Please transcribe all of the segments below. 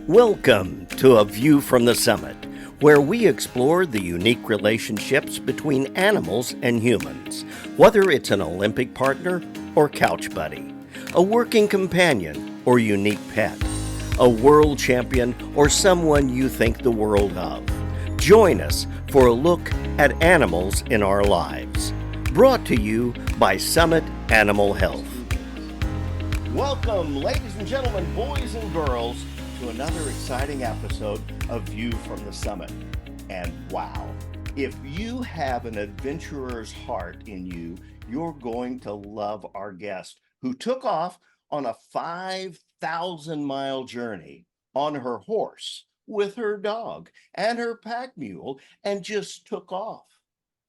Welcome to A View from the Summit, where we explore the unique relationships between animals and humans, whether it's an Olympic partner or couch buddy, a working companion or unique pet, a world champion or someone you think the world of. Join us for a look at animals in our lives. Brought to you by Summit Animal Health. Welcome, ladies and gentlemen, boys and girls, to another exciting episode of View from the Summit. And wow, if you have an adventurer's heart in you, you're going to love our guest who took off on a 5,000-mile journey on her horse with her dog and her pack mule and just took off.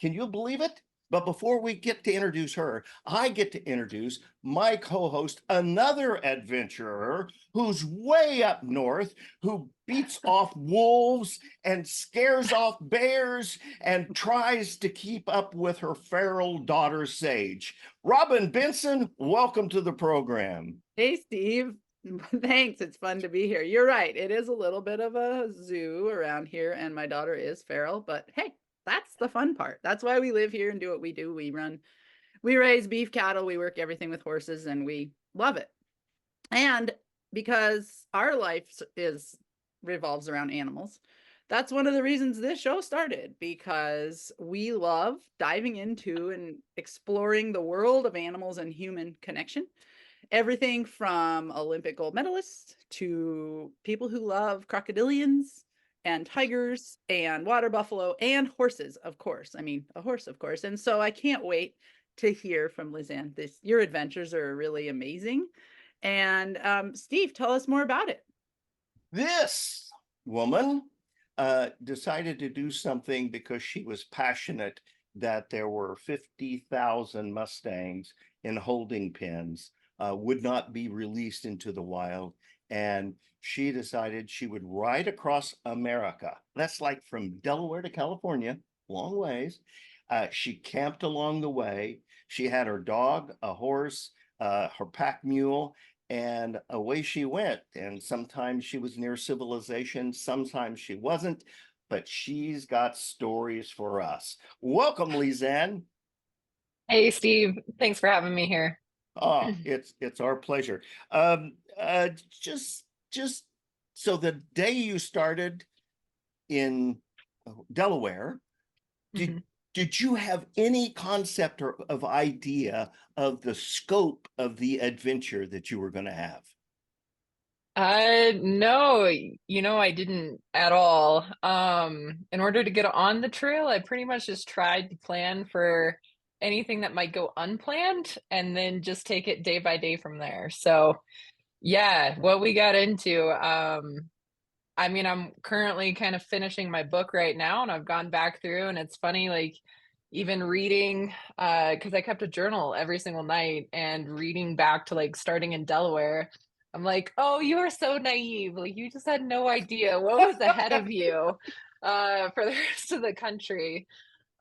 Can you believe it? But before we get to introduce her, I get to introduce my co-host, another adventurer who's way up north, who beats off wolves and scares off bears and tries to keep up with her feral daughter, Sage. Robin Benson, welcome to the program. Hey, Steve. Thanks. It's fun to be here. You're right. It is a little bit of a zoo around here, and my daughter is feral, but hey, that's the fun part. That's why we live here and do what we do. We raise beef cattle, we work everything with horses, and we love it. And because our life revolves around animals, that's one of the reasons this show started, because we love diving into and exploring the world of animals and human connection. Everything from Olympic gold medalists to people who love crocodilians and tigers and water buffalo and horses, of course. I mean, a horse, of course. And so I can't wait to hear from Lisanne. Your adventures are really amazing. And Steve, tell us more about it. This woman decided to do something because she was passionate that there were 50,000 Mustangs in holding pens, would not be released into the wild. And she decided she would ride across America. That's like from Delaware to California, long ways. She camped along the way. She had her dog, a horse, her pack mule, and away she went. And sometimes she was near civilization, sometimes she wasn't, but she's got stories for us. Welcome, Lisanne. Hey, Steve. Thanks for having me here. Oh, it's our pleasure. Just so the day you started in Delaware, did Mhm. did you have any concept or of idea of the scope of the adventure that you were going to have? No, I didn't at all. In order to get on the trail, I pretty much just tried to plan for anything that might go unplanned and then just take it day by day from there. So, yeah, what we got into, I mean, I'm currently kind of finishing my book right now, and I've gone back through, and it's funny, like, even reading, because I kept a journal every single night and reading back to like starting in Delaware. I'm like, oh, you are so naive. Like, you just had no idea what was ahead of you for the rest of the country.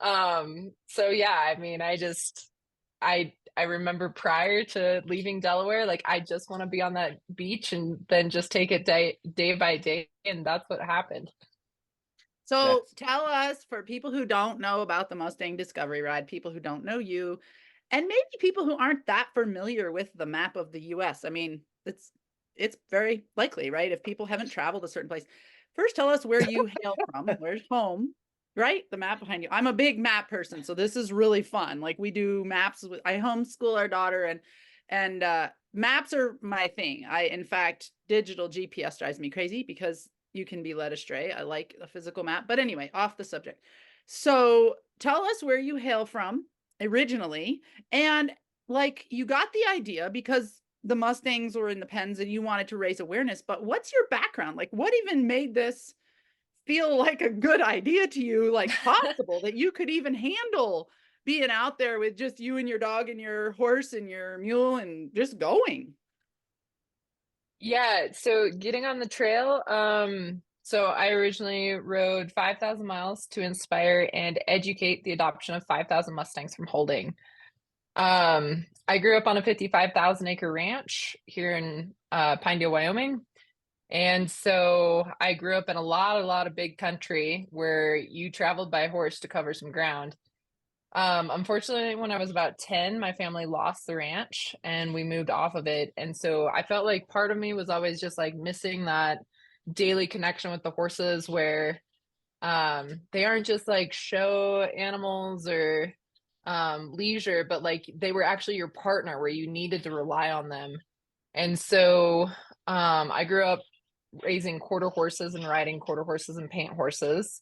So yeah, I mean, I remember prior to leaving Delaware, like I just want to be on that beach and then just take it day by day, and that's what happened. So That's tell us, for people who don't know about the Mustang Discovery Ride, people who don't know you, and maybe people who aren't that familiar with the map of the US. I mean, it's very likely, right? If people haven't traveled a certain place. First, tell us where you hail from. Where's home? Right? The map behind you. I'm a big map person, so this is really fun. Like, we do maps with, I homeschool our daughter, and maps are my thing. In fact, digital GPS drives me crazy because you can be led astray. I like a physical map. But anyway, off the subject. So tell us where you hail from originally. And like, you got the idea because the Mustangs were in the pens and you wanted to raise awareness. But what's your background? Like, what even made this feel like a good idea to you, like possible that you could even handle being out there with just you and your dog and your horse and your mule and just going? Yeah, so getting on the trail, so I originally rode 5,000 miles to inspire and educate the adoption of 5,000 Mustangs from holding. I grew up on a 55,000 acre ranch here in Pinedale, Wyoming. And so I grew up in a lot of big country where you traveled by horse to cover some ground. Unfortunately, when I was about 10, my family lost the ranch and we moved off of it. And so I felt like part of me was always just like missing that daily connection with the horses where they aren't just like show animals or leisure, but like they were actually your partner where you needed to rely on them. And so I grew up raising quarter horses and riding quarter horses and paint horses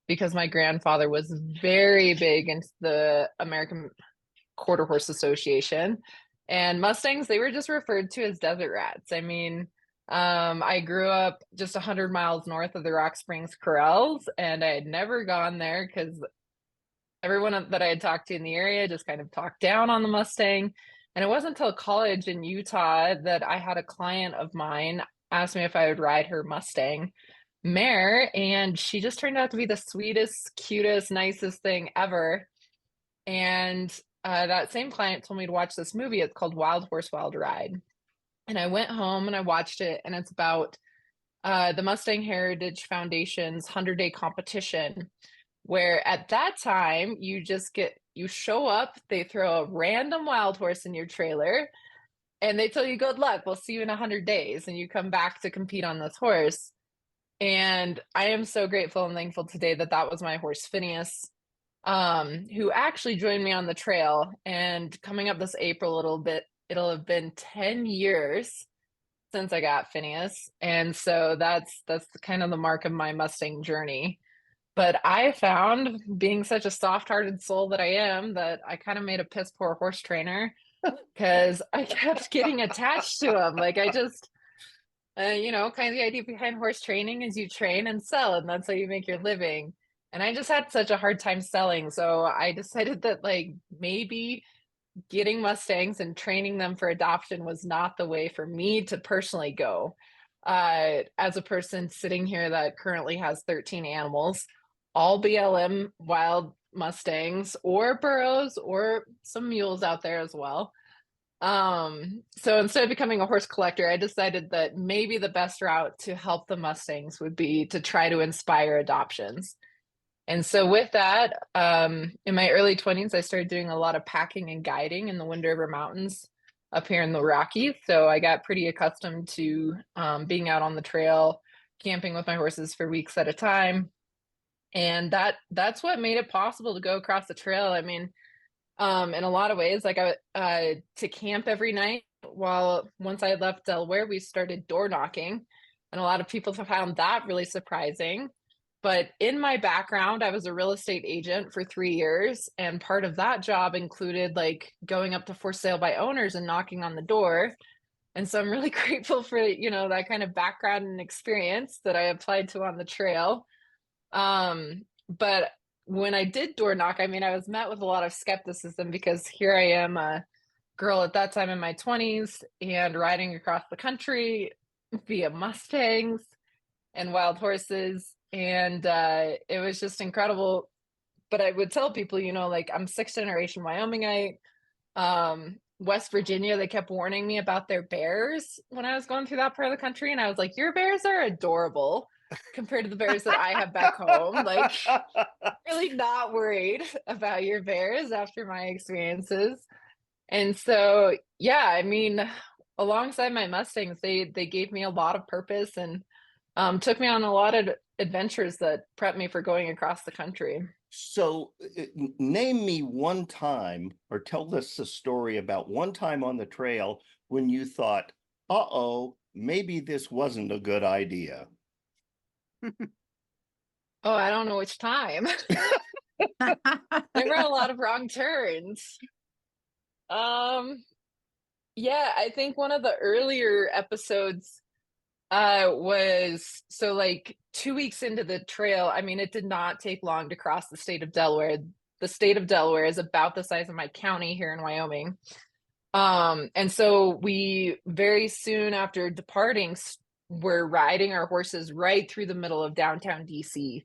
because my grandfather was very big into the American Quarter Horse Association. And Mustangs, they were just referred to as desert rats. I mean, I grew up just 100 miles north of the Rock Springs Corrals, and I had never gone there because everyone that I had talked to in the area just kind of talked down on the Mustang. And it wasn't until college in Utah that I had a client of mine ask me if I would ride her Mustang mare, and she just turned out to be the sweetest, cutest, nicest thing ever. And that same client told me to watch this movie. It's called Wild Horse, Wild Ride. And I went home and I watched it, and it's about the Mustang Heritage Foundation's 100-day competition, where at that time you show up, they throw a random wild horse in your trailer, and they tell you good luck, we'll see you in 100 days, and you come back to compete on this horse. And I am so grateful and thankful today that that was my horse Phineas, who actually joined me on the trail. And coming up this April, it'll have been 10 years since I got Phineas. And so that's kind of the mark of my Mustang journey. But I found, being such a soft-hearted soul that I am, that I kind of made a piss poor horse trainer because I kept getting attached to him. Like I just, kind of the idea behind horse training is you train and sell, and that's how you make your living. And I just had such a hard time selling. So I decided that like maybe getting Mustangs and training them for adoption was not the way for me to personally go. As a person sitting here that currently has 13 animals, all BLM wild Mustangs or burros or some mules out there as well. So instead of becoming a horse collector, I decided that maybe the best route to help the Mustangs would be to try to inspire adoptions. And so with that, in my early 20s, I started doing a lot of packing and guiding in the Wind River Mountains up here in the Rockies. So I got pretty accustomed to being out on the trail, camping with my horses for weeks at a time. And that's what made it possible to go across the trail. I mean, in a lot of ways, like to camp every night. Once I had left Delaware, we started door knocking, and a lot of people found that really surprising. But in my background, I was a real estate agent for 3 years, and part of that job included like going up to for sale by owners and knocking on the door. And so I'm really grateful for, that kind of background and experience that I applied to on the trail. But when I did door knock, I mean, I was met with a lot of skepticism because here I am, a girl at that time in my 20s and riding across the country via Mustangs and wild horses. And it was just incredible. But I would tell people, like I'm 6th generation Wyomingite. West Virginia, they kept warning me about their bears when I was going through that part of the country. And I was like, your bears are adorable compared to the bears that I have back home. Like, really not worried about your bears after my experiences. And so, yeah, I mean, alongside my Mustangs, they gave me a lot of purpose and took me on a lot of adventures that prepped me for going across the country. So name me one time or tell us a story about one time on the trail when you thought, uh-oh, maybe this wasn't a good idea. Oh, I don't know which time. There were a lot of wrong turns. Yeah, I think one of the earlier episodes was so like 2 weeks into the trail. I mean, it did not take long to cross the state of Delaware. The state of Delaware is about the size of my county here in Wyoming. And so we very soon after departing were riding our horses right through the middle of downtown DC.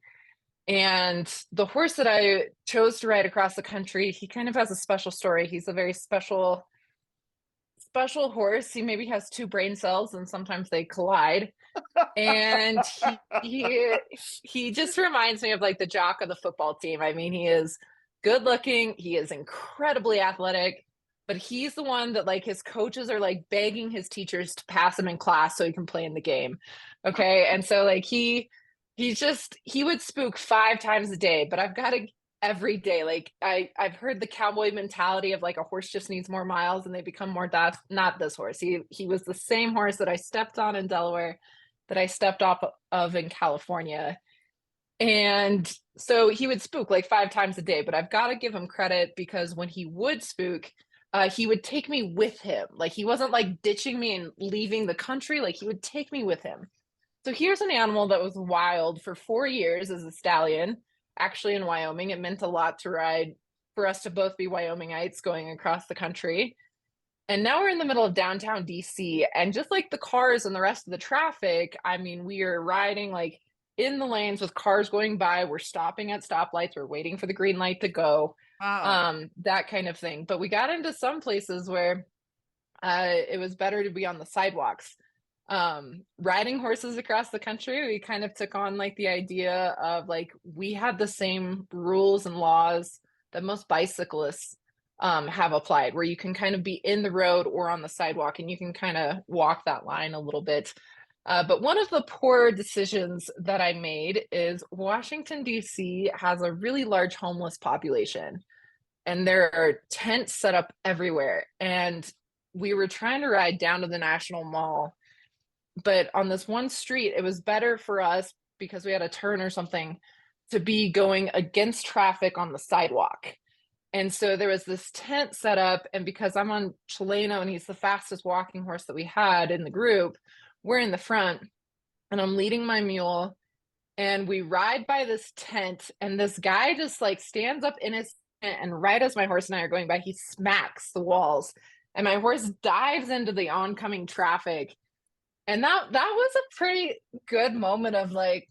And the horse that I chose to ride across the country, he kind of has a special story. He's a very special special horse. He maybe has two brain cells and sometimes they collide. And he just reminds me of like the jock of the football team. I mean, he is good looking, he is incredibly athletic, but he's the one that like his coaches are like begging his teachers to pass him in class so he can play in the game. Okay. And so like he would spook 5 times a day, but I've got to every day. Like I've heard the cowboy mentality of like a horse just needs more miles and they become more dots. Not this horse. He was the same horse that I stepped on in Delaware, that I stepped off of in California. And so he would spook like 5 times a day, but I've got to give him credit because when he would spook, he would take me with him. Like he wasn't like ditching me and leaving the country. Like he would take me with him. So here's an animal that was wild for 4 years as a stallion, actually in Wyoming. It meant a lot to ride, for us to both be Wyomingites going across the country. And now we're in the middle of downtown DC, and just like the cars and the rest of the traffic, I mean, we are riding like in the lanes with cars going by. We're stopping at stoplights. We're waiting for the green light to go. Wow. That kind of thing. But we got into some places where it was better to be on the sidewalks. Riding horses across the country, we kind of took on like the idea of like we had the same rules and laws that most bicyclists have applied, where you can kind of be in the road or on the sidewalk and you can kind of walk that line a little bit. But one of the poor decisions that I made is Washington, D.C. has a really large homeless population, and there are tents set up everywhere. And we were trying to ride down to the National Mall, but on this one street, it was better for us because we had a turn or something to be going against traffic on the sidewalk. And so there was this tent set up, and because I'm on Chileno and he's the fastest walking horse that we had in the group, we're in the front and I'm leading my mule, and we ride by this tent, and this guy just like stands up in his tent, and right as my horse and I are going by, he smacks the walls and my horse dives into the oncoming traffic. And that was a pretty good moment of like,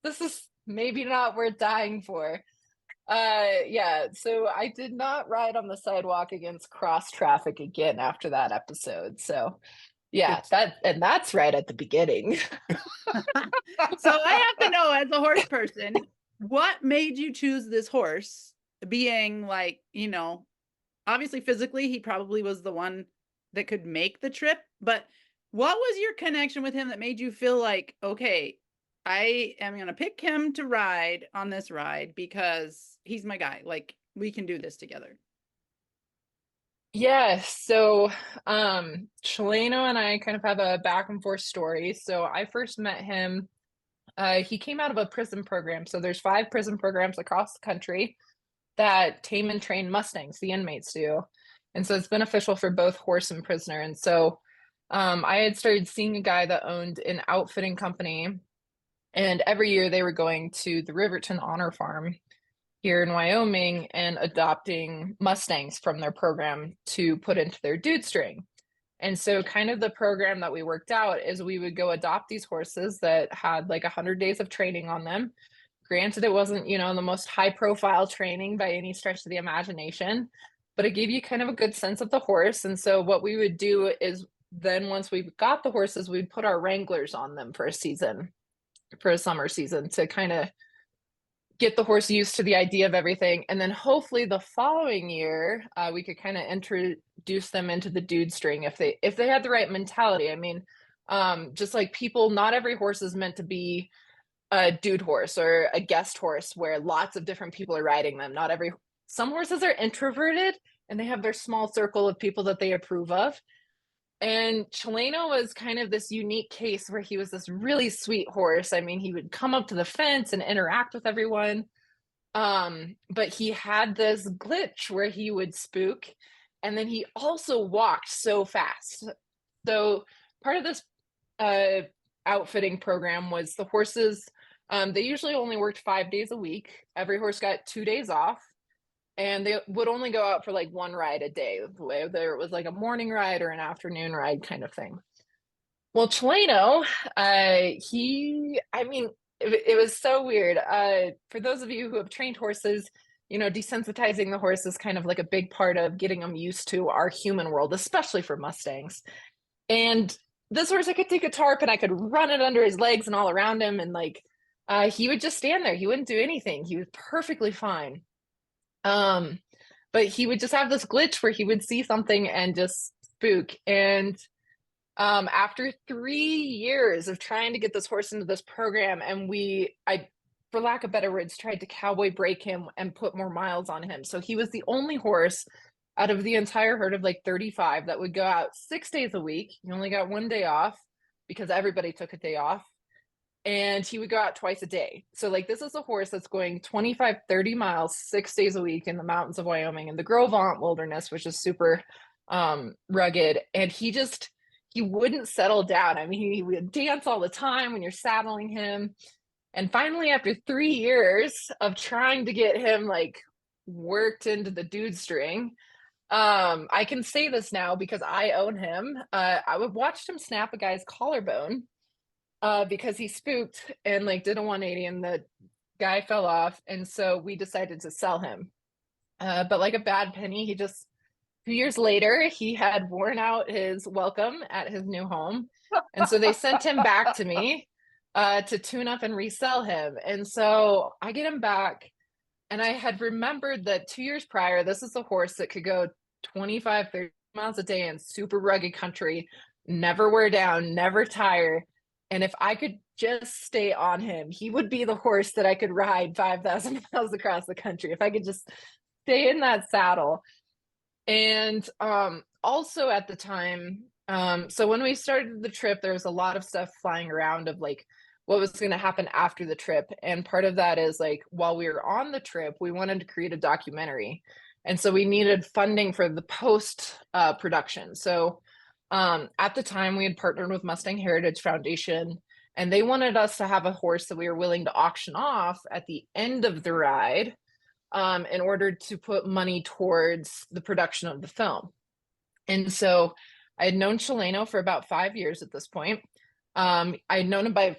this is maybe not worth dying for. Yeah, so I did not ride on the sidewalk against cross traffic again after that episode. So yeah, that's right at the beginning. So I have to know, as a horse person, what made you choose this horse? Being like, you know, obviously physically he probably was the one that could make the trip, but what was your connection with him that made you feel like, okay, I am going to pick him to ride on this ride because he's my guy. Like, we can do this together. Yeah, so Chileno and I kind of have a back and forth story. So I first met him, he came out of a prison program. So there's 5 prison programs across the country that tame and train Mustangs, the inmates do. And so it's beneficial for both horse and prisoner. And so I had started seeing a guy that owned an outfitting company, and every year they were going to the Riverton Honor Farm here in Wyoming and adopting Mustangs from their program to put into their dude string. And so kind of the program that we worked out is we would go adopt these horses that had like 100 days of training on them. Granted, it wasn't, you know, the most high profile training by any stretch of the imagination, but it gave you kind of a good sense of the horse. And so what we would do is then once we got the horses, we'd put our wranglers on them for a season, for a summer season, to kind of get the horse used to the idea of everything. And then hopefully the following year, we could kind of introduce them into the dude string if they had the right mentality. I mean, just like people, not every horse is meant to be a dude horse or a guest horse where lots of different people are riding them. Some horses are introverted and they have their small circle of people that they approve of. And Chileno was kind of this unique case where he was this really sweet horse. I mean, he would come up to the fence and interact with everyone. But he had this glitch where he would spook, and then he also walked so fast. So part of this outfitting program was the horses, they usually only worked 5 days a week. Every horse got 2 days off. And they would only go out for like one ride a day, whether it was like a morning ride or an afternoon ride kind of thing. Well, Chileno, it was so weird. For those of you who have trained horses, desensitizing the horse is kind of like a big part of getting them used to our human world, especially for Mustangs. And this horse, I could take a tarp and I could run it under his legs and all around him. And he would just stand there. He wouldn't do anything. He was perfectly fine. But he would just have this glitch where he would see something and just spook. And after 3 years of trying to get this horse into this program, and I, for lack of better words, tried to cowboy break him and put more miles on him. So he was the only horse out of the entire herd of like 35 that would go out 6 days a week. He only got 1 day off because everybody took a day off. And he would go out twice a day. So like, this is a horse that's going 25, 30 miles, 6 days a week in the mountains of Wyoming and the Gros Ventre wilderness, which is super rugged. And he wouldn't settle down. I mean, he would dance all the time when you're saddling him. And finally, after 3 years of trying to get him like worked into the dude string, I can say this now because I own him. I would watch him snap a guy's collarbone because he spooked and like did a 180 and the guy fell off. And so we decided to sell him. But like a bad penny, 2 years later, he had worn out his welcome at his new home. And so they sent him back to me to tune up and resell him. And so I get him back. And I had remembered that 2 years prior, this is a horse that could go 25, 30 miles a day in super rugged country, never wear down, never tire. And if I could just stay on him, he would be the horse that I could ride 5,000 miles across the country. If I could just stay in that saddle. And also at the time, so when we started the trip, there was a lot of stuff flying around of like what was going to happen after the trip. And part of that is like, while we were on the trip, we wanted to create a documentary. And so we needed funding for the post production. So at the time, we had partnered with Mustang Heritage Foundation, and they wanted us to have a horse that we were willing to auction off at the end of the ride in order to put money towards the production of the film. And so I had known Chileno for about 5 years at this point. I had known him by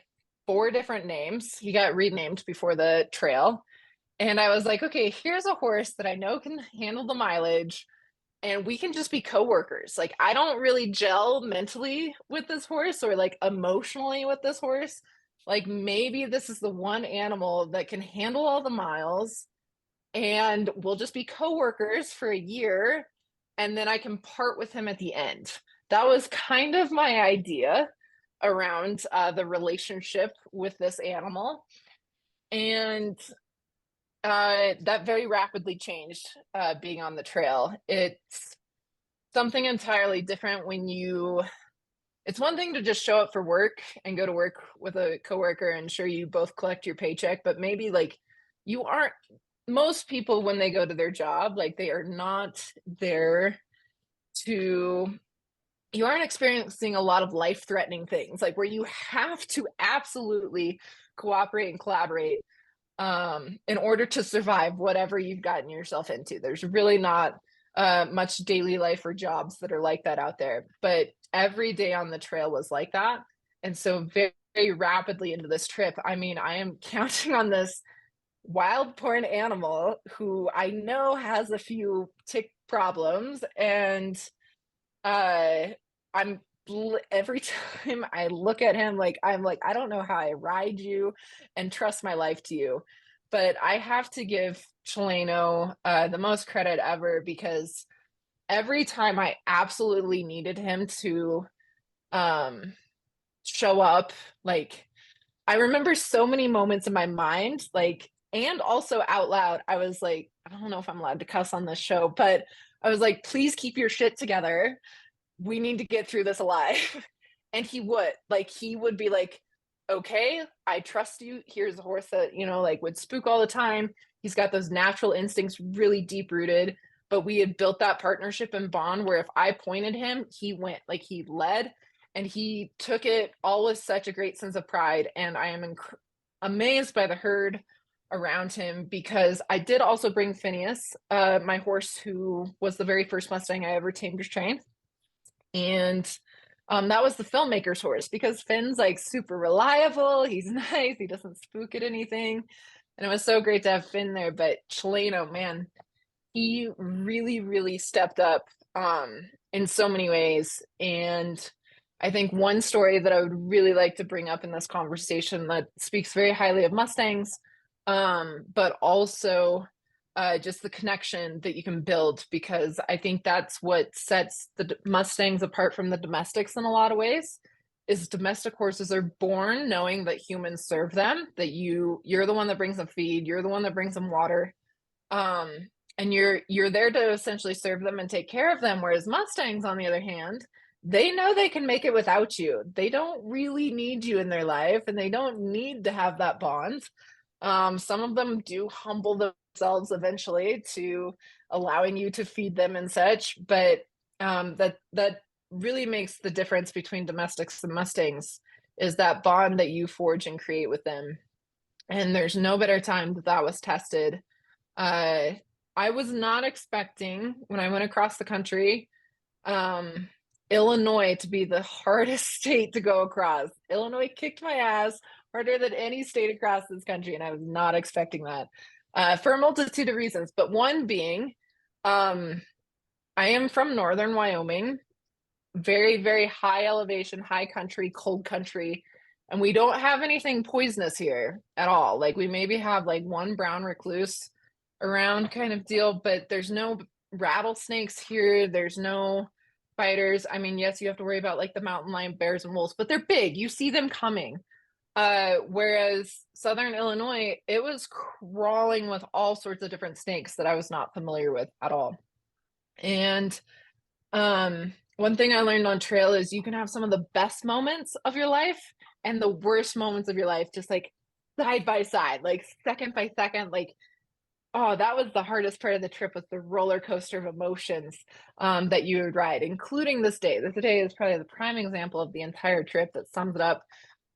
4 different names. He got renamed before the trail. And I was like, okay, here's a horse that I know can handle the mileage, and we can just be coworkers. Like, I don't really gel mentally with this horse or like emotionally with this horse. Like, maybe this is the one animal that can handle all the miles, and we'll just be coworkers for a year, and then I can part with him at the end. That was kind of my idea around the relationship with this animal. And that very rapidly changed being on the trail. It's something entirely different when it's one thing to just show up for work and go to work with a coworker and sure you both collect your paycheck, but maybe like most people when they go to their job, like they are not there you aren't experiencing a lot of life-threatening things, like where you have to absolutely cooperate and collaborate in order to survive whatever you've gotten yourself into. There's really not much daily life or jobs that are like that out there, but every day on the trail was like that. And so very, very rapidly into this trip, I mean, I am counting on this wild porn animal who I know has a few tick problems, and every time I look at him, like I'm like, I don't know how I ride you and trust my life to you. But I have to give Chileno the most credit ever, because every time I absolutely needed him to show up, like I remember so many moments in my mind, like, and also out loud, I was like, I don't know if I'm allowed to cuss on this show, but I was like, please keep your shit together. We need to get through this alive. And he would be like, okay, I trust you. Here's a horse that, like would spook all the time. He's got those natural instincts really deep rooted, but we had built that partnership and bond where if I pointed him, he went, like he led, and he took it all with such a great sense of pride. And I am amazed by the herd around him, because I did also bring Phineas, my horse, who was the very first Mustang I ever tamed or trained. And that was the filmmaker's horse, because Finn's like super reliable. He's nice. He doesn't spook at anything. And it was so great to have Finn there. But Chileno, man, he really, really stepped up in so many ways. And I think one story that I would really like to bring up in this conversation that speaks very highly of Mustangs, but also just the connection that you can build, because I think that's what sets the Mustangs apart from the domestics in a lot of ways. Is domestic horses are born knowing that humans serve them, that you're the one that brings them feed, you're the one that brings them water, and you're there to essentially serve them and take care of them. Whereas Mustangs, on the other hand, they know they can make it without you. They don't really need you in their life, and they don't need to have that bond. Some of them do humble themselves eventually to allowing you to feed them and such, but that really makes the difference between domestics and Mustangs, is that bond that you forge and create with them. And there's no better time that was tested. I was not expecting, when I went across the country, Illinois to be the hardest state to go across. Illinois kicked my ass harder than any state across this country, and I was not expecting that for a multitude of reasons. But one being, I am from northern Wyoming, very, very high elevation, high country, cold country, and we don't have anything poisonous here at all. Like, we maybe have like one brown recluse around kind of deal, but there's no rattlesnakes here. There's no spiders. I mean, yes, you have to worry about like the mountain lion, bears, and wolves, but they're big. You see them coming. Whereas southern Illinois, it was crawling with all sorts of different snakes that I was not familiar with at all. And one thing I learned on trail is you can have some of the best moments of your life and the worst moments of your life, just like side by side, like second by second. Like, oh, that was the hardest part of the trip, was the roller coaster of emotions that you would ride, including this day. This day is probably the prime example of the entire trip that sums it up,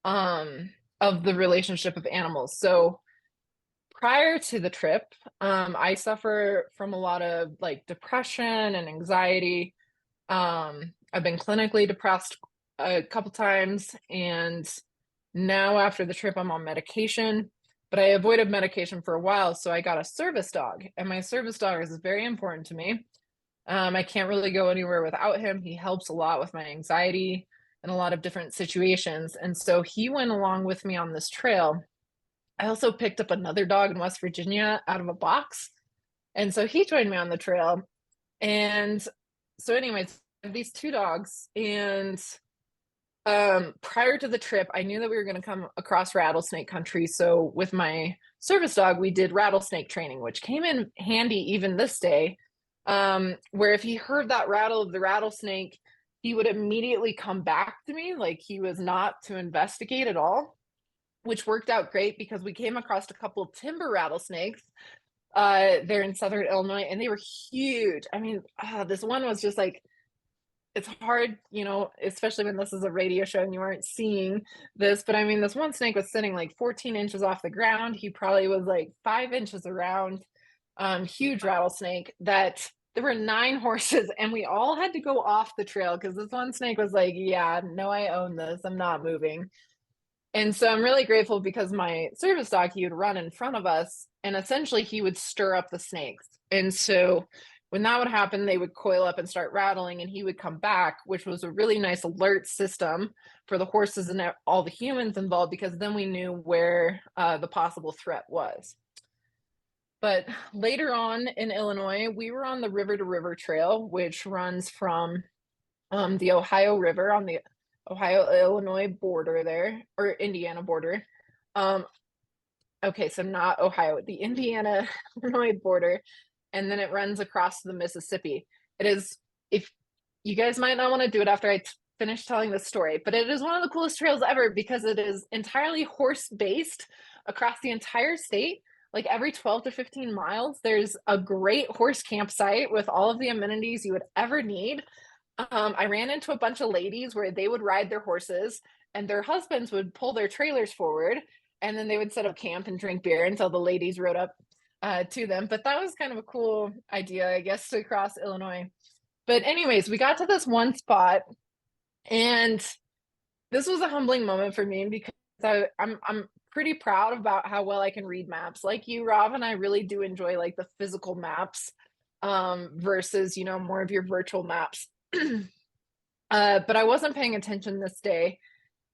of the relationship of animals. So prior to the trip, I suffer from a lot of like depression and anxiety. I've been clinically depressed a couple times, and now after the trip, I'm on medication, but I avoided medication for a while. So I got a service dog, and my service dog is very important to me. I can't really go anywhere without him. He helps a lot with my anxiety in a lot of different situations. And so he went along with me on this trail. I also picked up another dog in West Virginia out of a box. And so he joined me on the trail. And so anyways, I have these two dogs, and prior to the trip, I knew that we were going to come across rattlesnake country. So with my service dog, we did rattlesnake training, which came in handy even this day, where if he heard that rattle of the rattlesnake, he would immediately come back to me, like he was not to investigate at all, which worked out great because we came across a couple of timber rattlesnakes there in southern Illinois, and they were huge. I mean, this one was just like, it's hard, you know, especially when this is a radio show and you aren't seeing this, but I mean, this one snake was sitting like 14 inches off the ground. He probably was like 5 inches around, huge rattlesnake. That there were 9 horses, and we all had to go off the trail because this one snake was like, yeah, no, I own this, I'm not moving. And so I'm really grateful, because my service dog, he would run in front of us, and essentially he would stir up the snakes. And so when that would happen, they would coil up and start rattling, and he would come back, which was a really nice alert system for the horses and all the humans involved, because then we knew where the possible threat was. But later on in Illinois, we were on the River to River Trail, which runs from the Ohio River on the Ohio-Illinois border there, or Indiana border. Okay, so not Ohio, the Indiana-Illinois border. And then it runs across the Mississippi. It is, if you guys might not want to do it after I finish telling this story, but it is one of the coolest trails ever, because it is entirely horse-based across the entire state. Like every 12 to 15 miles, there's a great horse campsite with all of the amenities you would ever need. I ran into a bunch of ladies where they would ride their horses, and their husbands would pull their trailers forward, and then they would set up camp and drink beer until the ladies rode up to them. But that was kind of a cool idea, I guess, to cross Illinois. But anyways, we got to this one spot, and this was a humbling moment for me, because I'm pretty proud about how well I can read maps. Like you, Rob, and I really do enjoy like the physical maps versus, you know, more of your virtual maps. But I wasn't paying attention this day.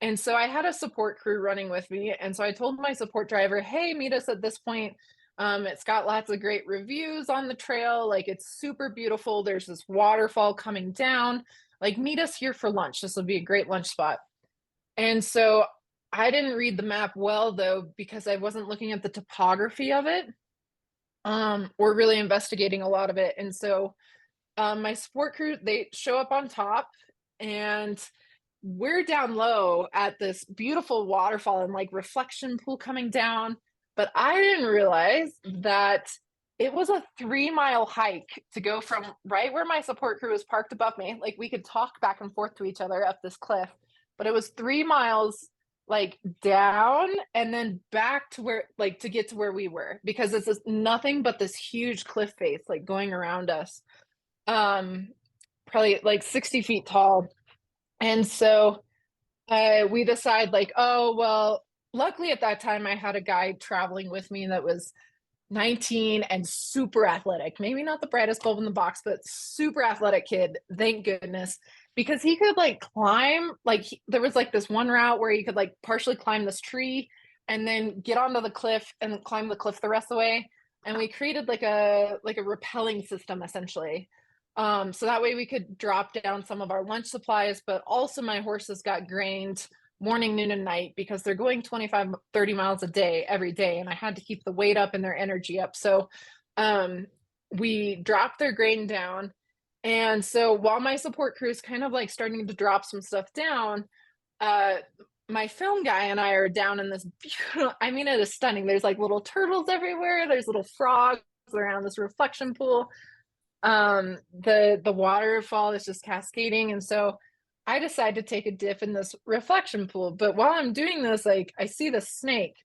And so I had a support crew running with me. And so I told my support driver, hey, meet us at this point. It's got lots of great reviews on the trail. Like it's super beautiful. There's this waterfall coming down. Like meet us here for lunch. This will be a great lunch spot. And so I didn't read the map well though, because I wasn't looking at the topography of it, or really investigating a lot of it. And so my support crew, they show up on top and we're down low at this beautiful waterfall and like reflection pool coming down. But I didn't realize that it was a 3-mile hike to go from right where my support crew was parked above me. Like we could talk back and forth to each other up this cliff, but it was 3 miles like down and then back to where, like to get to where we were, because it's just nothing but this huge cliff face like going around us. Probably like 60 feet tall. And so we decide like, oh, well, luckily at that time I had a guy traveling with me that was 19 and super athletic. Maybe not the brightest bulb in the box, but super athletic kid. Thank goodness. Because he could like climb, like there was like this one route where he could like partially climb this tree and then get onto the cliff and climb the cliff the rest of the way. And we created like a rappelling system essentially. So that way we could drop down some of our lunch supplies, but also my horses got grained morning, noon, and night because they're going 25, 30 miles a day every day. And I had to keep the weight up and their energy up. So we dropped their grain down. And so while my support crew is kind of like starting to drop some stuff down, my film guy and I are down in this beautiful, I mean, it is stunning. There's like little turtles everywhere. There's little frogs around this reflection pool. The waterfall is just cascading. And so I decide to take a dip in this reflection pool. But while I'm doing this, like I see the snake.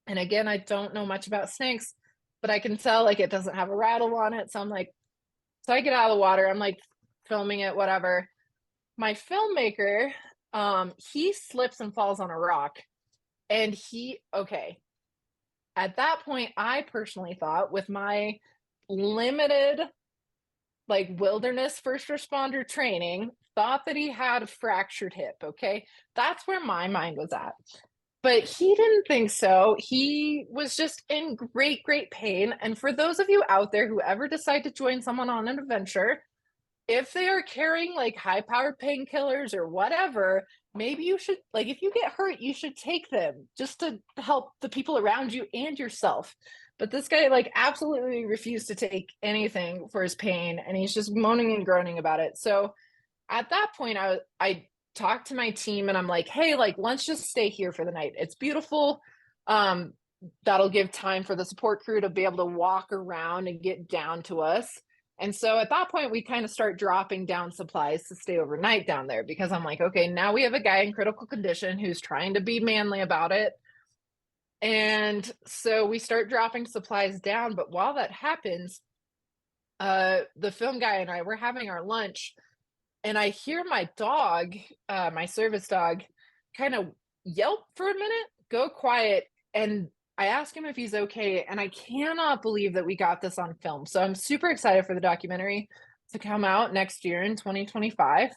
And again, I don't know much about snakes, but I can tell like it doesn't have a rattle on it. So I'm like, so I get out of the water. I'm like filming it, whatever. My filmmaker, he slips and falls on a rock. And okay. At that point, I personally thought with my limited like wilderness first responder training, thought that he had a fractured hip. Okay. That's where my mind was at. But he didn't think so. He was just in great, great pain. And for those of you out there who ever decide to join someone on an adventure, if they are carrying like high-powered painkillers or whatever, maybe you should, like, if you get hurt, you should take them just to help the people around you and yourself. But this guy like absolutely refused to take anything for his pain, and he's just moaning and groaning about it. So at that point, I talked to my team and I'm like, hey, like, let's just stay here for the night. It's beautiful. That'll give time for the support crew to be able to walk around and get down to us. And so at that point, we kind of start dropping down supplies to stay overnight down there, because I'm like, okay, now we have a guy in critical condition who's trying to be manly about it. And so we start dropping supplies down. But while that happens, the film guy and I, we're having our lunch, and I hear my dog, my service dog, kind of yelp for a minute, go quiet. And I ask him if he's okay. And I cannot believe that we got this on film. So I'm super excited for the documentary to come out next year in 2025.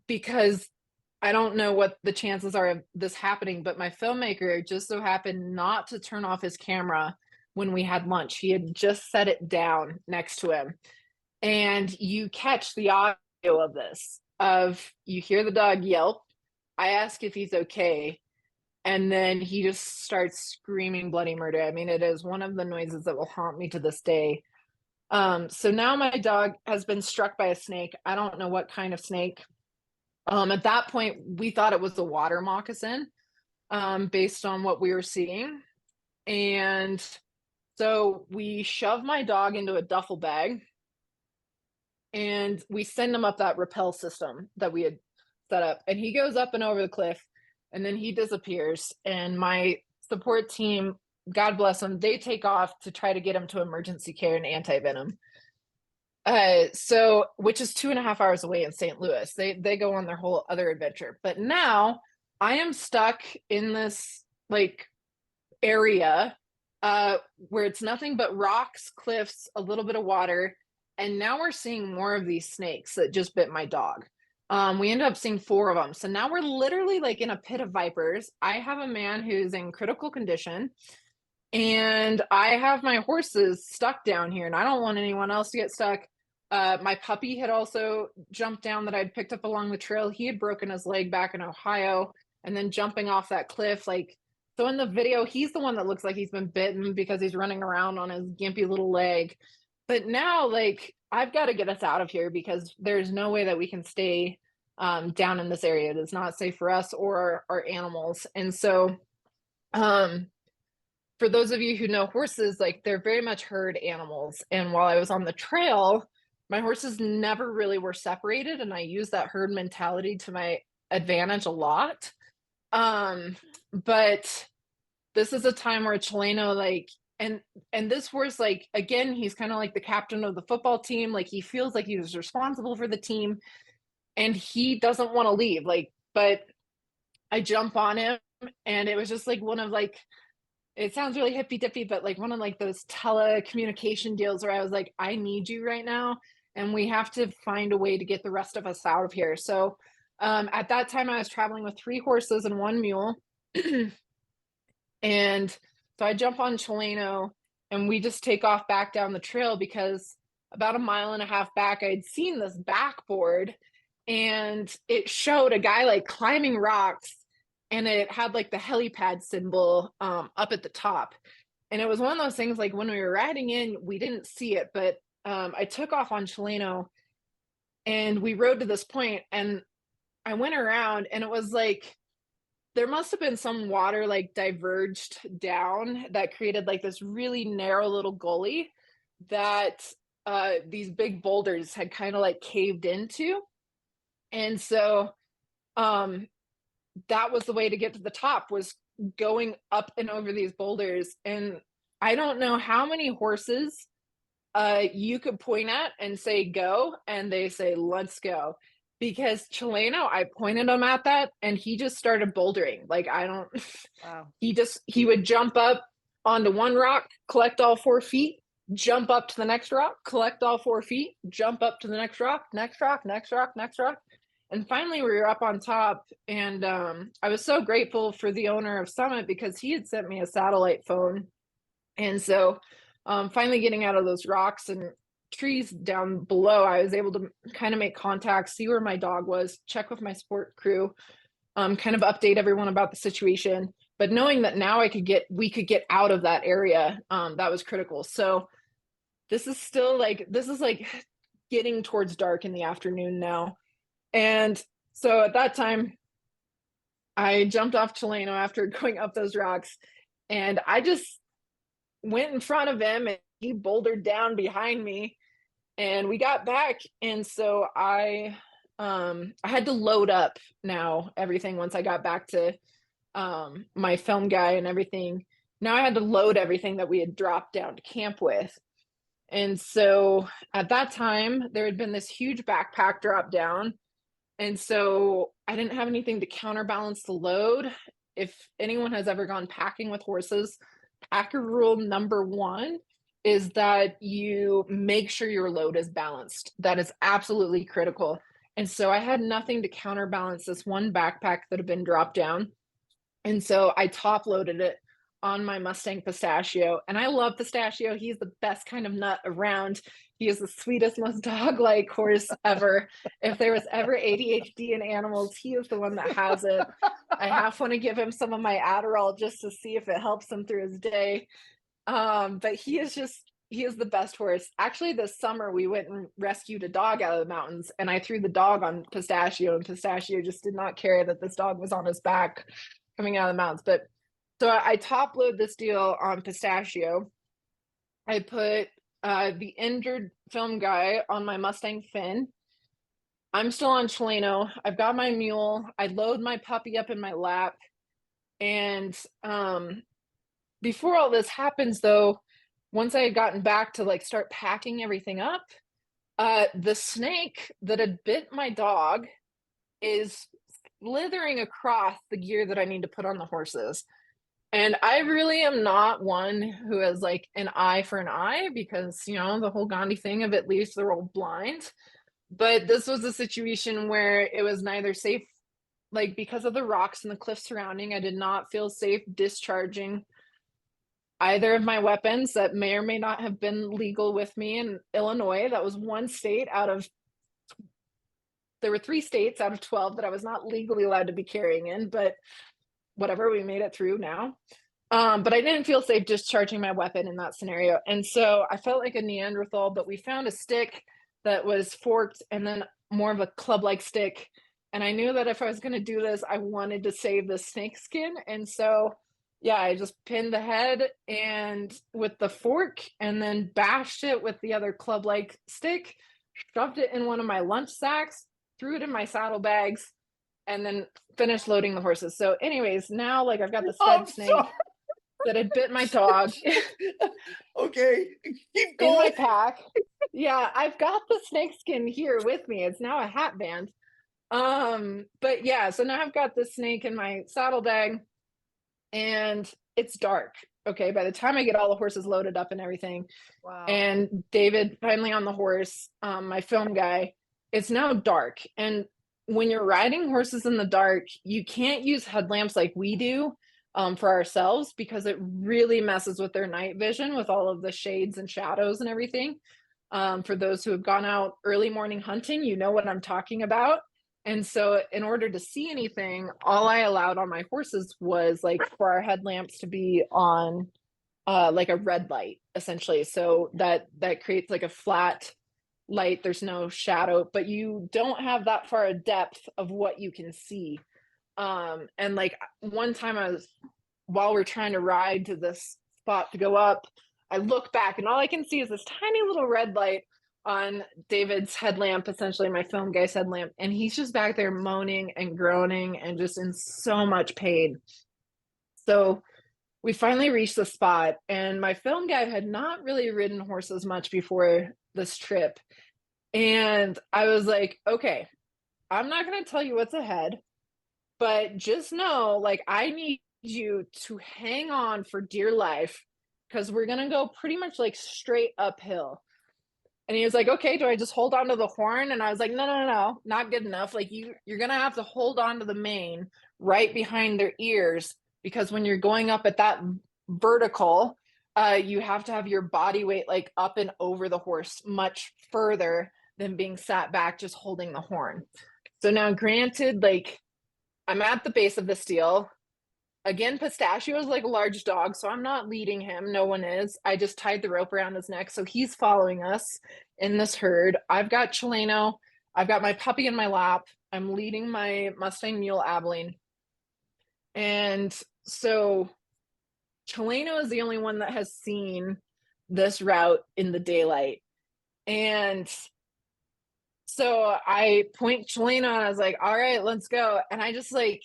Because I don't know what the chances are of this happening, but my filmmaker just so happened not to turn off his camera when we had lunch. He had just set it down next to him. And you catch the audio of this, you hear the dog yelp. I ask if he's okay. And then he just starts screaming bloody murder. I mean, it is one of the noises that will haunt me to this day. So now my dog has been struck by a snake. I don't know what kind of snake. At that point, we thought it was a water moccasin, based on what we were seeing. And so we shove my dog into a duffel bag and we send him up that rappel system that we had set up. And he goes up and over the cliff, and then he disappears. And my support team, God bless them, they take off to try to get him to emergency care and anti-venom. So, which is 2.5 hours away in St. Louis. They go on their whole other adventure. But now I am stuck in this like area where it's nothing but rocks, cliffs, a little bit of water. And now we're seeing more of these snakes that just bit my dog. We ended up seeing 4 of them. So now we're literally like in a pit of vipers. I have a man who's in critical condition, and I have my horses stuck down here, and I don't want anyone else to get stuck. My puppy had also jumped down that I'd picked up along the trail. He had broken his leg back in Ohio, and then jumping off that cliff. Like, so in the video, he's the one that looks like he's been bitten because he's running around on his gimpy little leg. But now, like, I've got to get us out of here because there's no way that we can stay down in this area. It is not safe for us or our animals. And so, for those of you who know horses, like, they're very much herd animals. And while I was on the trail, my horses never really were separated, and I used that herd mentality to my advantage a lot. But this is a time where Chileno, like, and this horse, like, again, he's kind of like the captain of the football team. Like, he feels like he was responsible for the team, and he doesn't want to leave. Like, but I jump on him, and it was just like one of, like, it sounds really hippy dippy, but like one of like those telecommunication deals where I was like, I need you right now, and we have to find a way to get the rest of us out of here. So at that time, I was traveling with 3 horses and 1 mule. And so I jump on Chileno, and we just take off back down the trail because about 1.5 miles back, I'd seen this backboard, and it showed a guy like climbing rocks, and it had like the helipad symbol up at the top. And it was one of those things, like, when we were riding in, we didn't see it, but I took off on Chileno, and we rode to this point, and I went around, and it was like, there must have been some water like diverged down that created like this really narrow little gully that these big boulders had kind of like caved into. And so that was the way to get to the top, was going up and over these boulders. And I don't know how many horses you could point at and say go, and they say let's go. Because Chileno, I pointed him at that, and he just started bouldering. Like, I don't, Wow. he would jump up onto one rock, collect all 4 feet, jump up to the next rock, collect all 4 feet, jump up to the next rock, next rock, next rock, next rock. And finally we were up on top, and I was so grateful for the owner of Summit because he had sent me a satellite phone. And so finally getting out of those rocks and trees down below, I was able to kind of make contact, see where my dog was, check with my support crew, kind of update everyone about the situation. But knowing that now we could get out of that area, that was critical. So this is like getting towards dark in the afternoon now. And so at that time, I jumped off Chileno after going up those rocks, and I just went in front of him, and he bouldered down behind me, and we got back. And so I had to load up now everything once I got back to my film guy and everything. Now I had to load everything that we had dropped down to camp with. And so at that time, there had been this huge backpack drop down. And so I didn't have anything to counterbalance the load. If anyone has ever gone packing with horses, packer rule number 1 is that you make sure your load is balanced. That is absolutely critical. And so I had nothing to counterbalance this one backpack that had been dropped down. And so I top loaded it on my Mustang Pistachio. And I love Pistachio. He's the best kind of nut around. He is the sweetest, most dog-like horse ever. If there was ever ADHD in animals, he is the one that has it. I half want to give him some of my Adderall just to see if it helps him through his day. But he is the best horse. Actually, this summer we went and rescued a dog out of the mountains, and I threw the dog on Pistachio, and Pistachio just did not care that this dog was on his back coming out of the mountains. But so I top load this deal on Pistachio. I put the injured film guy on my Mustang Finn. I'm still on Chileno. I've got my mule. I load my puppy up in my lap. And before all this happens, though, once I had gotten back to like start packing everything up, the snake that had bit my dog is slithering across the gear that I need to put on the horses. And I really am not one who is like an eye for an eye because, the whole Gandhi thing of at least they're all blind. But this was a situation where it was neither safe, like because of the rocks and the cliff surrounding, I did not feel safe discharging either of my weapons that may or may not have been legal with me in Illinois. That was one state out of, there were 3 states out of 12 that I was not legally allowed to be carrying in, but whatever, we made it through now. But I didn't feel safe discharging my weapon in that scenario. And so I felt like a Neanderthal, but we found a stick that was forked and then more of a club-like stick. And I knew that if I was going to do this, I wanted to save the snake skin. And so, yeah, I just pinned the head and with the fork and then bashed it with the other club-like stick, shoved it in one of my lunch sacks, threw it in my saddlebags, and then finished loading the horses. So anyways, now like I've got this dead snake that had bit my dog Okay, keep in my going. pack. Yeah, I've got the snake skin here with me. It's now a hat band. But yeah, so now I've got this snake in my saddlebag and it's dark. Okay, by the time I get all the horses loaded up and everything, Wow. and David finally on the horse, my film guy, it's now dark. And when you're riding horses in the dark, you can't use headlamps like we do for ourselves because it really messes with their night vision with all of the shades and shadows and everything. For those who have gone out early morning hunting, you know what I'm talking about. And so in order to see anything, all I allowed on my horses was like for our headlamps to be on like a red light essentially. So that creates like a flat light. There's no shadow, but you don't have that far a depth of what you can see. And like one time while we're trying to ride to this spot to go up, I look back and all I can see is this tiny little red light on David's headlamp, essentially my film guy's headlamp. And he's just back there moaning and groaning and just in so much pain. So we finally reached the spot, and my film guy had not really ridden horses much before this trip. And I was like, okay, I'm not going to tell you what's ahead, but just know, like, I need you to hang on for dear life because we're going to go pretty much like straight uphill. And he was like, okay, do I just hold on to the horn? And I was like, no, not good enough. Like you're going to have to hold on to the mane right behind their ears because when you're going up at that vertical, you have to have your body weight like up and over the horse much further than being sat back just holding the horn. So now granted, like I'm at the base of the steel. Again, Pistachio is like a large dog, so I'm not leading him. No one is. I just tied the rope around his neck, so he's following us in this herd. I've got Cheleno. I've got my puppy in my lap. I'm leading my Mustang mule, Abilene. And so Cheleno is the only one that has seen this route in the daylight. And so I point Cheleno and I was like, all right, let's go. And I just like,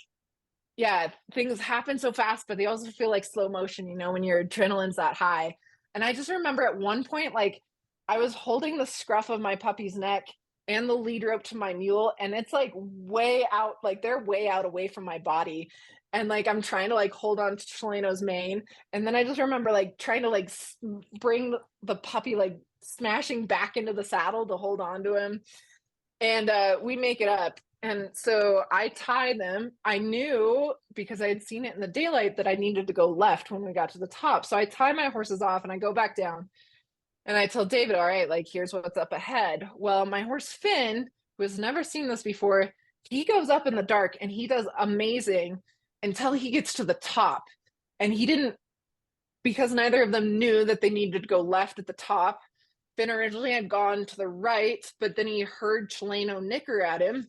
yeah, things happen so fast, but they also feel like slow motion, when your adrenaline's that high. And I just remember at one point, like I was holding the scruff of my puppy's neck and the lead rope to my mule, and it's like way out, like they're way out away from my body. And like I'm trying to like hold on to Cheleno's mane. And then I just remember like trying to like bring the puppy like smashing back into the saddle to hold on to him. And we make it up. And so I tie them. I knew because I had seen it in the daylight that I needed to go left when we got to the top. So I tie my horses off and I go back down. And I tell David, all right, like here's what's up ahead. Well, my horse Finn, who has never seen this before, he goes up in the dark and he does amazing until he gets to the top. And he didn't, because neither of them knew that they needed to go left at the top. Finn originally had gone to the right, but then he heard Cheleno nicker at him.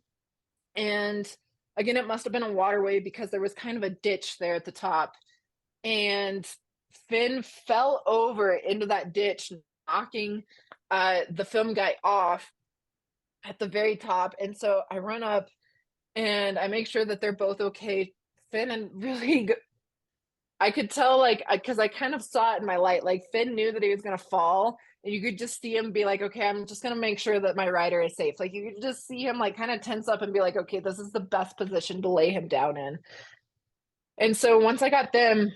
And again, it must have been a waterway because there was kind of a ditch there at the top. And Finn fell over into that ditch, knocking the film guy off at the very top. And so I run up and I make sure that they're both okay. Finn and really, I could tell like, because I kind of saw it in my light, like Finn knew that he was going to fall. And you could just see him be like, okay, I'm just going to make sure that my rider is safe. Like you could just see him like kind of tense up and be like, okay, this is the best position to lay him down in. And so once I got them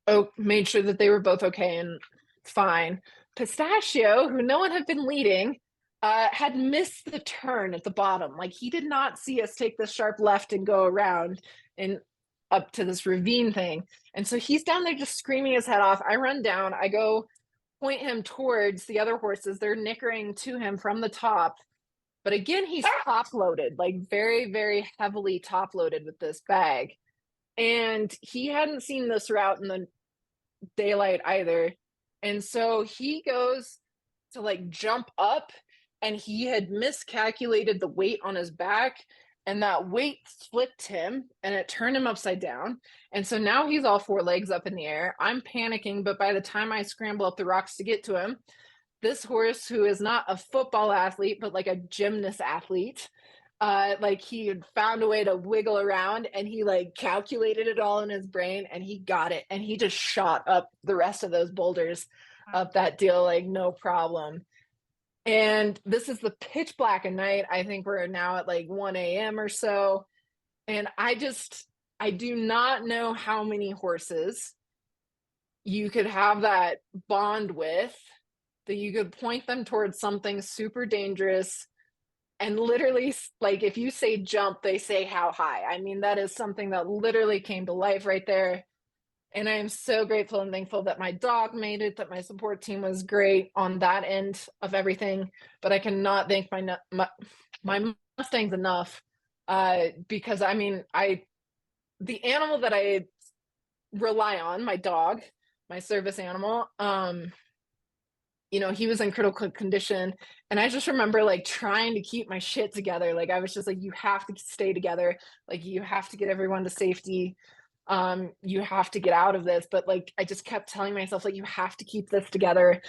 Oh, made sure that they were both okay and fine. Pistachio, who no one had been leading, had missed the turn at the bottom. Like he did not see us take the sharp left and go around and up to this ravine thing. And so he's down there just screaming his head off. I run down, I go point him towards the other horses. They're nickering to him from the top. But again, he's top loaded, like very, very heavily top loaded with this bag. And he hadn't seen this route in the daylight either. And so he goes to like jump up, and he had miscalculated the weight on his back, and that weight flipped him and it turned him upside down. And so now he's all four legs up in the air. I'm panicking, but by the time I scramble up the rocks to get to him, this horse, who is not a football athlete but like a gymnast athlete, like he had found a way to wiggle around, and he like calculated it all in his brain, and he got it, and he just shot up the rest of those boulders up that deal like no problem. And this is the pitch black at night. I think we're now at like 1 a.m. or so. And I do not know how many horses you could have that bond with, that you could point them towards something super dangerous. And literally, like, if you say jump, they say how high. I mean, that is something that literally came to life right there. And I am so grateful and thankful that my dog made it, that my support team was great on that end of everything. But I cannot thank my Mustangs enough, because I mean, the animal that I rely on, my dog, my service animal, you know, he was in critical condition, and I just remember like trying to keep my shit together. Like I was just like, you have to stay together. Like you have to get everyone to safety. You have to get out of this. But like, I just kept telling myself, like, you have to keep this together.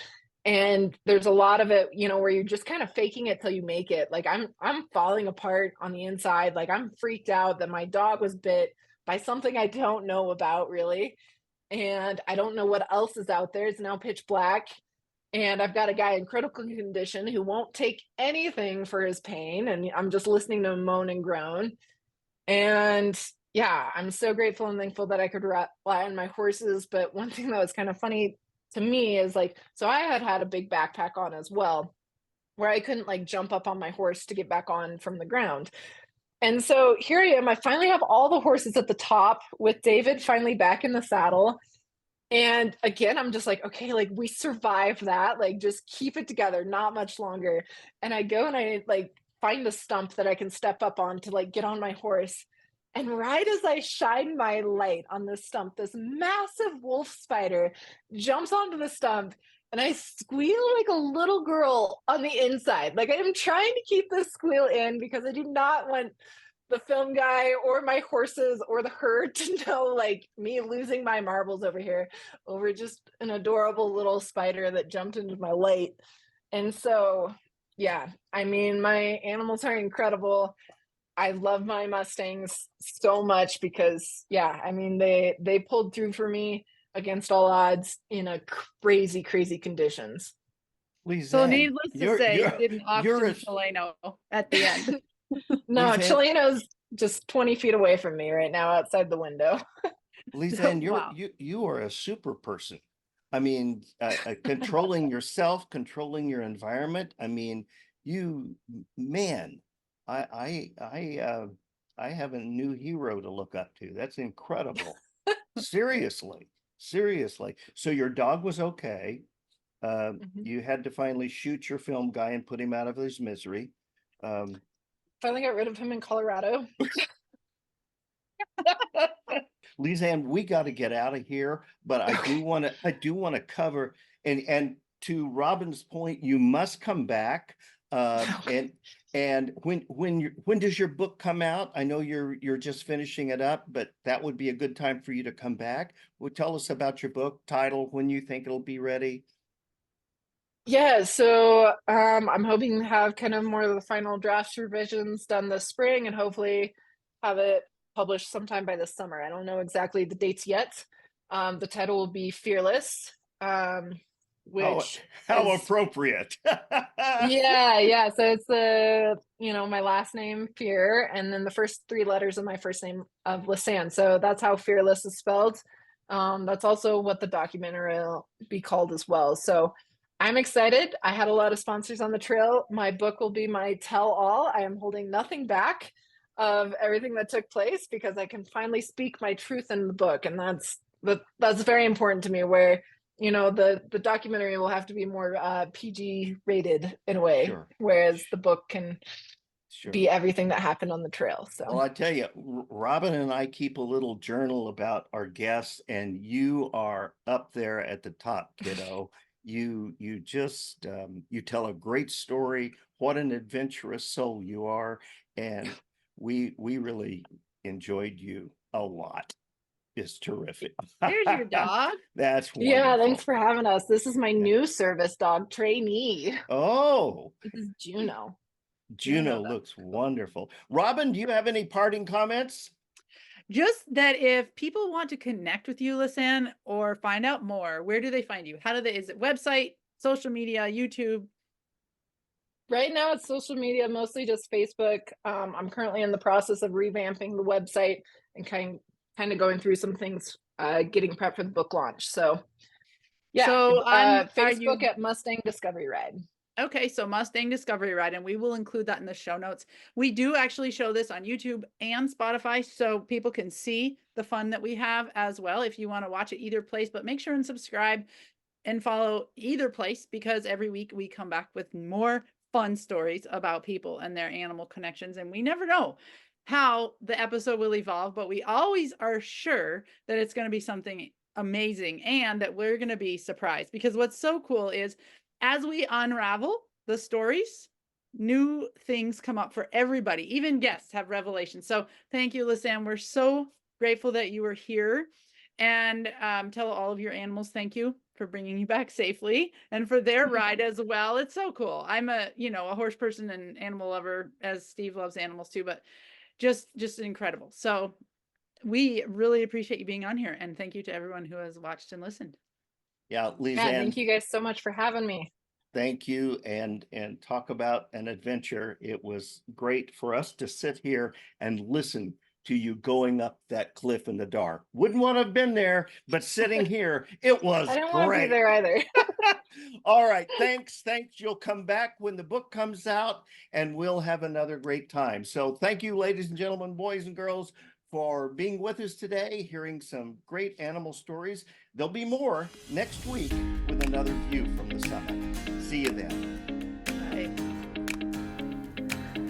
And there's a lot of it, you know, where you're just kind of faking it till you make it. Like I'm falling apart on the inside. Like I'm freaked out that my dog was bit by something I don't know about really. And I don't know what else is out there. It's now pitch black. And I've got a guy in critical condition who won't take anything for his pain. And I'm just listening to him moan and groan. And yeah, I'm so grateful and thankful that I could rely on my horses. But one thing that was kind of funny to me is like, so I had a big backpack on as well, where I couldn't like jump up on my horse to get back on from the ground. And so here I am. I finally have all the horses at the top with David finally back in the saddle. And again, I'm just like, okay, like we survived that. Like just keep it together, not much longer. And I go and I like find a stump that I can step up on to like get on my horse. And right as I shine my light on this stump, this massive wolf spider jumps onto the stump, and I squeal like a little girl on the inside. Like I'm trying to keep this squeal in because I do not want the film guy or my horses or the herd to know like me losing my marbles over here over just an adorable little spider that jumped into my light. And so, yeah, I mean, my animals are incredible. I love my Mustangs so much because, yeah, I mean, they pulled through for me against all odds in a crazy, crazy conditions. Lisanne, So needless to say, you didn't you're auction Cheleno at the end. No, Lisanne, Cheleno's just 20 feet away from me right now outside the window. Lisanne, Wow. you are a super person. I mean, controlling yourself, controlling your environment. I mean, man, I have a new hero to look up to. That's incredible. Seriously, seriously. So your dog was okay. You had to finally shoot your film guy and put him out of his misery. Finally got rid of him in Colorado. Lisanne, we got to get out of here, but I do want to cover, and to Robin's point, you must come back. And when does your book come out? I know you're just finishing it up, but that would be a good time for you to come back. Well, tell us about your book title, when you think it'll be ready. Yeah, so I'm hoping to have kind of more of the final draft revisions done this spring and hopefully have it published sometime by this summer. I don't know exactly the dates yet. The title will be FearLis, which how is, appropriate. yeah. So it's my last name, Fear, and then the first three letters of my first name of Lisanne. So that's how FearLis is spelled. That's also what the documentary will be called as well. So I'm excited. I had a lot of sponsors on the trail. My book will be my tell-all. I am holding nothing back of everything that took place because I can finally speak my truth in the book, and that's very important to me. Where the documentary will have to be more PG rated in a way, Sure. whereas the book can Sure. be everything that happened on the trail. So Well, I tell you, Robin and I keep a little journal about our guests, and you are up there at the top, kiddo. You just you tell a great story. What an adventurous soul you are, and we really enjoyed you a lot. It's terrific. There's your dog. That's yeah, wonderful. thanks for having us. This is my new service dog, trainee. Oh, This is Juno. Juno looks wonderful. Robin, do you have any parting comments? Just that if people want to connect with you, Lisanne, or find out more, where do they find you? Is it website, social media, YouTube? Right now it's social media, mostly just Facebook. I'm currently in the process of revamping the website and kind of going through some things, getting prepped for the book launch. So yeah, So Facebook at Mustang Discovery Ride. Okay, so Mustang Discovery Ride, and we will include that in the show notes. We do actually show this on YouTube and Spotify, so people can see the fun that we have as well if you want to watch it either place. But make sure and subscribe and follow either place, because every week we come back with more fun stories about people and their animal connections. And we never know how the episode will evolve, but we always are sure that it's going to be something amazing and that we're going to be surprised. Because what's so cool is, as we unravel the stories, new things come up for everybody. Even guests have revelations. So thank you, Lisanne. We're so grateful that you were here. And tell all of your animals thank you for bringing you back safely and for their ride as well. It's so cool. I'm a horse person and animal lover, as Steve loves animals too, but just incredible. So we really appreciate you being on here, and thank you to everyone who has watched and listened. Yeah, Lisanne. Yeah, thank you guys so much for having me. Thank you, and talk about an adventure. It was great for us to sit here and listen to you going up that cliff in the dark. Wouldn't want to have been there, but sitting here, it was I didn't great. want to be there either. All right, thanks. You'll come back when the book comes out, and we'll have another great time. So thank you, ladies and gentlemen, boys and girls, for being with us today, hearing some great animal stories. There'll be more next week with another view from the summit. See you then. Bye.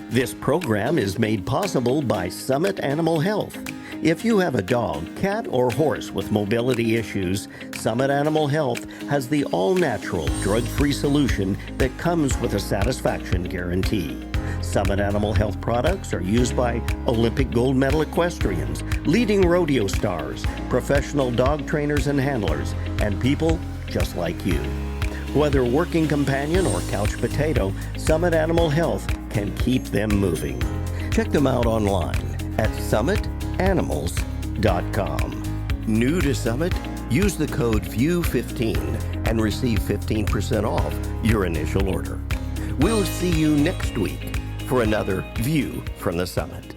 This program is made possible by Summit Animal Health. If you have a dog, cat, or horse with mobility issues, Summit Animal Health has the all-natural, drug-free solution that comes with a satisfaction guarantee. Summit Animal Health products are used by Olympic gold medal equestrians, leading rodeo stars, professional dog trainers and handlers, and people just like you. Whether working companion or couch potato, Summit Animal Health can keep them moving. Check them out online at summitanimals.com. New to Summit? Use the code VIEW15 and receive 15% off your initial order. We'll see you next week for another View from the Summit.